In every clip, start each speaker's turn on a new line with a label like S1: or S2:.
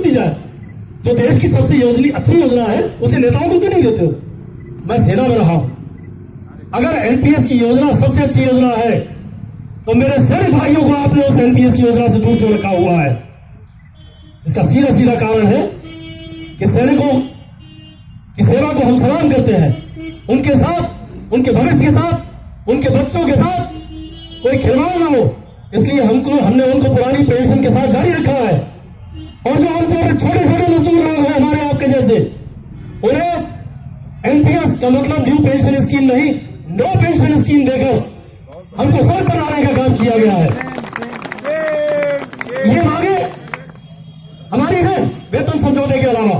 S1: दी जाए। जो देश की सबसे अच्छी योजना है उसे नेताओं को क्यों नहीं देते हो? मैं सेना में रहा हूं, अगर एनपीएस की योजना सबसे अच्छी योजना है तो मेरे सभी भाइयों को आपने उस एनपीएस की योजना से दूर क्यों रखा हुआ है? इसका सीधा सीधा कारण है कि सैनिकों की सेवा को हम सलाम करते हैं, उनके साथ, उनके भविष्य के साथ, उनके बच्चों के साथ कोई खिलवाड़ ना हो, इसलिए हमने उनको पुरानी पेंशन के साथ जारी रखा है। और जो आमतौर पर छोटे छोटे मजदूर लोग हैं हमारे आपके जैसे, उन्हें एनपीएस का मतलब न्यू पेंशन स्कीम नहीं, नो पेंशन स्कीम देकर हमको सर पर लाने का काम किया गया है। ये मांगे हमारी है वेतन समझौते के अलावा।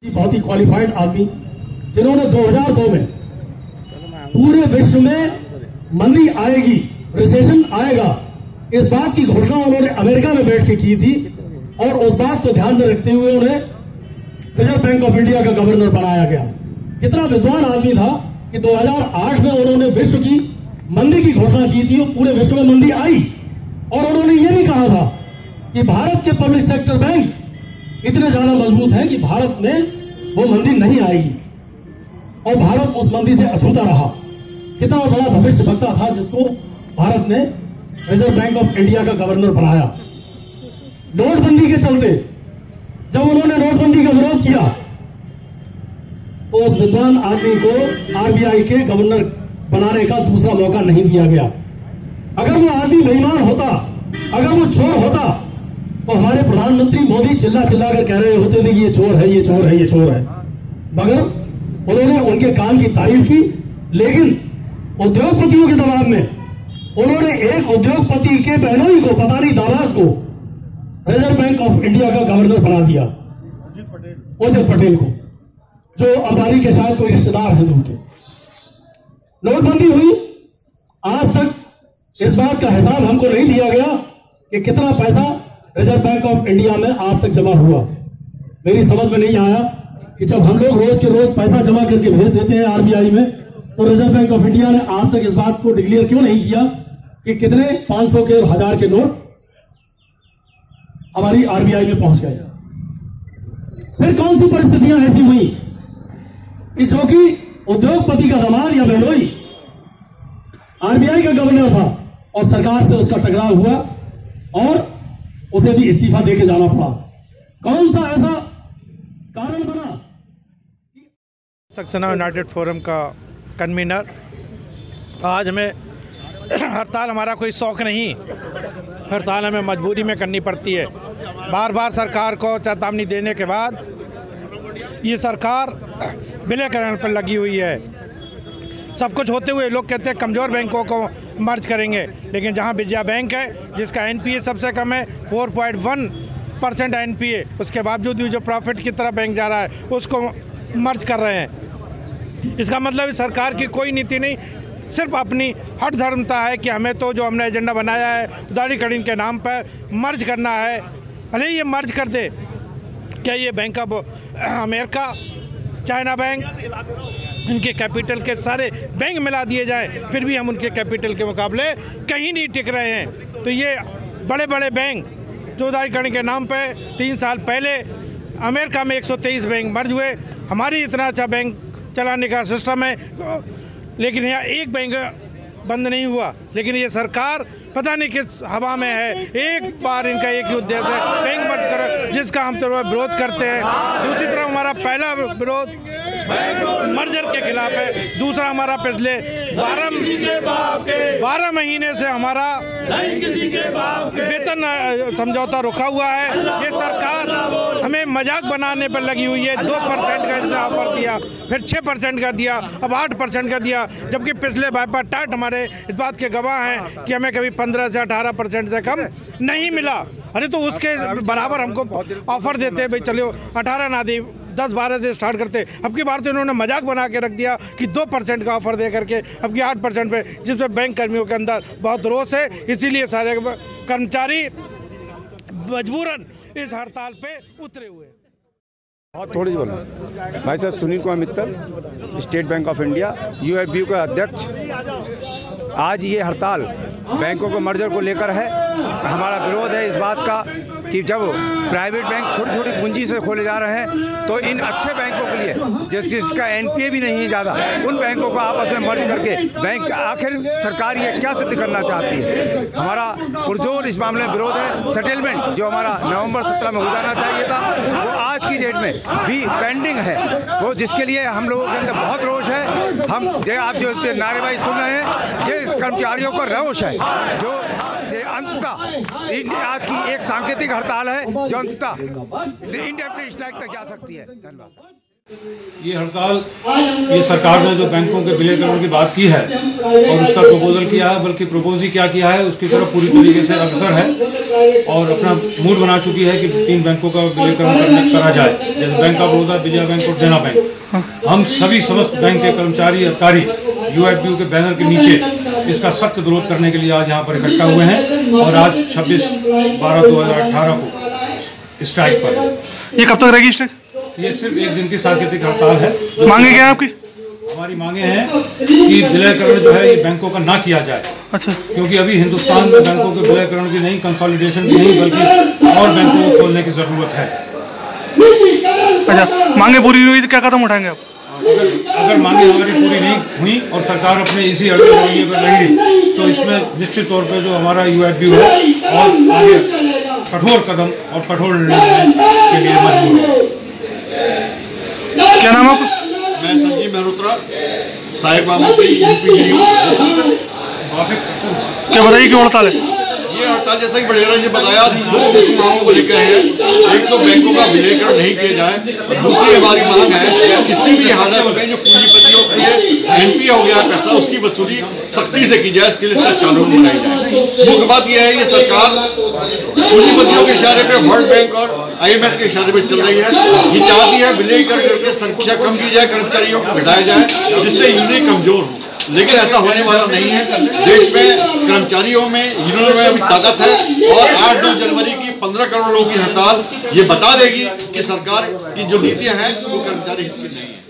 S1: बहुत ही क्वालिफाइड आदमी जिन्होंने 2002 में पूरे विश्व में मंदी आएगी, रिसेशन आएगा, इस बात की घोषणा उन्होंने अमेरिका में बैठ के की थी और उस बात को ध्यान में रखते हुए उन्हें रिजर्व बैंक ऑफ इंडिया का गवर्नर बनाया गया। कितना विद्वान आदमी था कि 2008 में उन्होंने विश्व की मंदी की घोषणा की थी और पूरे विश्व में मंदी आई और उन्होंने यह भी कहा था कि भारत के पब्लिक सेक्टर बैंक इतने ज्यादा मजबूत हैं कि भारत में वो मंदी नहीं आएगी और भारत उस मंदी से अछूता रहा। कितना बड़ा भविष्य वक्ता था जिसको भारत ने रिजर्व बैंक ऑफ इंडिया का गवर्नर बनाया। नोटबंदी के चलते जब उन्होंने नोटबंदी का विरोध किया तो उस विद्वान आदमी को आरबीआई के गवर्नर बनाने का दूसरा मौका नहीं दिया गया। अगर वो आदमी बेईमान होता, अगर वो चोर होता, तो हमारे प्रधानमंत्री मोदी चिल्ला कर कह रहे होते थे कि ये चोर है, ये चोर है, ये चोर है। मगर उन्होंने उनके काम की तारीफ की, लेकिन उद्योगपतियों के दबाव में उन्होंने एक उद्योगपति के बहनोई को, पता नहीं दामाद को, रिजर्व बैंक ऑफ इंडिया का गवर्नर बना दिया, उर्जित पटेल को, जो अंबानी के साथ कोई रिश्तेदार है दूर के। नोटबंदी हुई, आज तक इस बात का हिसाब हमको नहीं दिया गया कि कितना पैसा रिजर्व बैंक ऑफ इंडिया में आज तक जमा हुआ। मेरी समझ में नहीं आया कि जब हम लोग रोज के रोज पैसा जमा करके भेज देते हैं आरबीआई में, तो रिजर्व बैंक ऑफ इंडिया ने आज तक इस बात को डिक्लेयर क्यों नहीं किया कि कितने 500 के और 1000 के नोट हमारी आरबीआई में पहुंच गए। फिर कौन सी परिस्थितियां ऐसी हुई कि जो कि उद्योगपति का दामाद या बहनोई आरबीआई का गवर्नर था और सरकार से उसका टकराव हुआ और उसे भी इस्तीफा देके जाना पड़ा। कौन सा ऐसा कारण बना?
S2: सक्सेना यूनाइटेड फोरम का कन्वीनर, आज हमें हड़ताल हमारा कोई शौक नहीं, हड़ताल हमें मजबूरी में करनी पड़ती है। बार बार सरकार को चेतावनी देने के बाद ये सरकार विलयकरण पर लगी हुई है। सब कुछ होते हुए लोग कहते हैं कमज़ोर बैंकों को मर्ज करेंगे, लेकिन जहां विजया बैंक है जिसका एनपीए सबसे कम है 4.1% एनपीए, उसके बावजूद भी जो प्रॉफिट की तरफ बैंक जा रहा है उसको मर्ज कर रहे हैं। इसका मतलब सरकार की कोई नीति नहीं, सिर्फ अपनी हठ धर्मता है कि हमें तो जो हमने एजेंडा बनाया है उदारीकरण के नाम पर मर्ज करना है। भले ये मर्ज कर दे, क्या ये bank of America, China bank, इनके कैपिटल के सारे बैंक मिला दिए जाए, फिर भी हम उनके कैपिटल के मुकाबले कहीं नहीं टिक रहे हैं। तो ये बड़े बड़े बैंक जो उदारीकरण के नाम पे 3 साल पहले अमेरिका में 123 बैंक मर्ज हुए, हमारी इतना अच्छा बैंक चलाने का सिस्टम है, लेकिन यहाँ एक बैंक बंद नहीं हुआ। लेकिन ये सरकार पता नहीं किस हवा में है, एक बार इनका एक ही उद्देश्य है बैंक मर्ज करो, जिसका हम तो विरोध करते हैं। दूसरी तरफ हमारा पहला विरोध मर्जर के खिलाफ है, दूसरा हमारा पिछले 12 महीने से हमारा वेतन समझौता रुका हुआ है। ये सरकार हमें मजाक बनाने पर लगी हुई है। 2% का इसने ऑफर दिया, फिर 6% का दिया, अब 8% का दिया, जबकि पिछले वाइपा टाट हमारे इस बात के गवाह हैं कि हमें कभी 15 से 18% से कम नहीं मिला। अरे तो उसके बराबर हमको ऑफर देते भाई, चलो 18 ना दी, 10-12 से स्टार्ट करते। अब की बार तो इन्होंने मजाक बना के रख दिया कि 2% का ऑफर दे करके अब की 8% पे, जिसपे बैंक कर्मियों के अंदर बहुत रोष है। इसीलिए सारे कर्मचारी मजबूरन इस हड़ताल पे उतरे हुए।
S3: बहुत थोड़ी बोला भाई साहब। Sunil Kumar Mittal, state bank of India UFBU का अध्यक्ष। आज ये हड़ताल बैंकों को मर्जर को लेकर है। हमारा विरोध है इस बात का कि जब प्राइवेट बैंक छोटी छोटी पूंजी से खोले जा रहे हैं तो इन अच्छे बैंकों के लिए जिसका एनपीए भी नहीं है ज़्यादा, उन बैंकों को आपस में मर्ज करके बैंक आखिर सरकार ये क्या सिद्ध करना चाहती है। हमारा पुरजोर इस मामले में विरोध है। सेटलमेंट जो हमारा नवंबर 17 में हो जाना चाहिए था वो आज की डेट में भी पेंडिंग है, वो जिसके लिए हम लोगों के अंदर बहुत रोष है। हम आप जो नारेबाजी सुन रहे हैं ये कर्मचारियों का रोष है जो अंततः आज की एक सांकेतिक हड़ताल है जो अंततः इंडेफिनिट स्ट्राइक तक जा सकती है। धन्यवाद।
S4: ये हड़ताल ये सरकार ने जो बैंकों के विलयकरण की बात की है और उसका प्रपोजल किया है, बल्कि प्रपोज ही क्या किया है उसकी तरफ पूरी तरीके से अग्रसर है और अपना मूड बना चुकी है कि 3 बैंकों का विलयकरण करा जाए, जैसे bank of Baroda, Vijaya bank और देना बैंक। हम सभी समस्त बैंक के कर्मचारी अधिकारी यूएफबीयू के बैनर के नीचे इसका सख्त विरोध करने के लिए आज यहाँ पर इकट्ठा हुए हैं और आज 26/12/2018 को स्ट्राइक पर।
S5: ये कब तक रहेगी स्ट्राइक?
S4: ये सिर्फ एक दिन की सांकेतिक हड़ताल है।
S5: मांगे क्या है आपकी?
S4: हमारी मांगे हैं कि विलयकरण जो है ये बैंकों का ना किया जाए।
S5: अच्छा।
S4: क्योंकि अभी हिंदुस्तान में बैंकों के विलयकरण की नहीं, कंसोलिडेशन की नहीं, बल्कि और बैंकों को खोलने की जरूरत है।
S5: अच्छा, मांगे पूरी नहीं हुई तो क्या कदम उठाएंगे आप?
S4: अगर मांगे हमारी पूरी नहीं हुई और सरकार अपने इसी रवैये पर रही तो इसमें निश्चित तौर पर जो हमारा यूएफबीयू है और आगे कठोर कदम और कठोर निर्णय के लिए मजबूर है।
S5: क्या नाम है आपका?
S6: मैं संजीव मेहरोत्रा, सहायक महामंत्री यूपीडीयू।
S5: क्या बताइए क्यों हड़ताल है?
S6: ये हड़ताल जैसा कि बड़ेरा ने बताया 2 मांगों को लेकर है। एक तो बैंकों का विलयकरण नहीं किया जाए, दूसरी हमारी मांग है कि किसी भी हालत में जो पूंजीपतियों के लिए एनपीए हो गया पैसा उसकी वसूली सख्ती से की जाए, इसके लिए सख्त कानून बनाई जाए। मुख्य बात यह है ये सरकार पूंजीपतियों के इशारे पे वर्ल्ड बैंक और IMF के इशारे पे चल रही है। ये चाहती है विलयीकरण करके संख्या कम की जाए, कर्मचारियों को घटाया जाए जिससे यूनियन कमजोर हो, लेकिन ऐसा होने वाला नहीं है। देश में कर्मचारियों में यूनियनों में अभी ताकत है और 8-9 जनवरी की 15 करोड़ लोगों की हड़ताल ये बता देगी कि सरकार की जो नीतियां हैं वो कर्मचारी हित की नहीं है।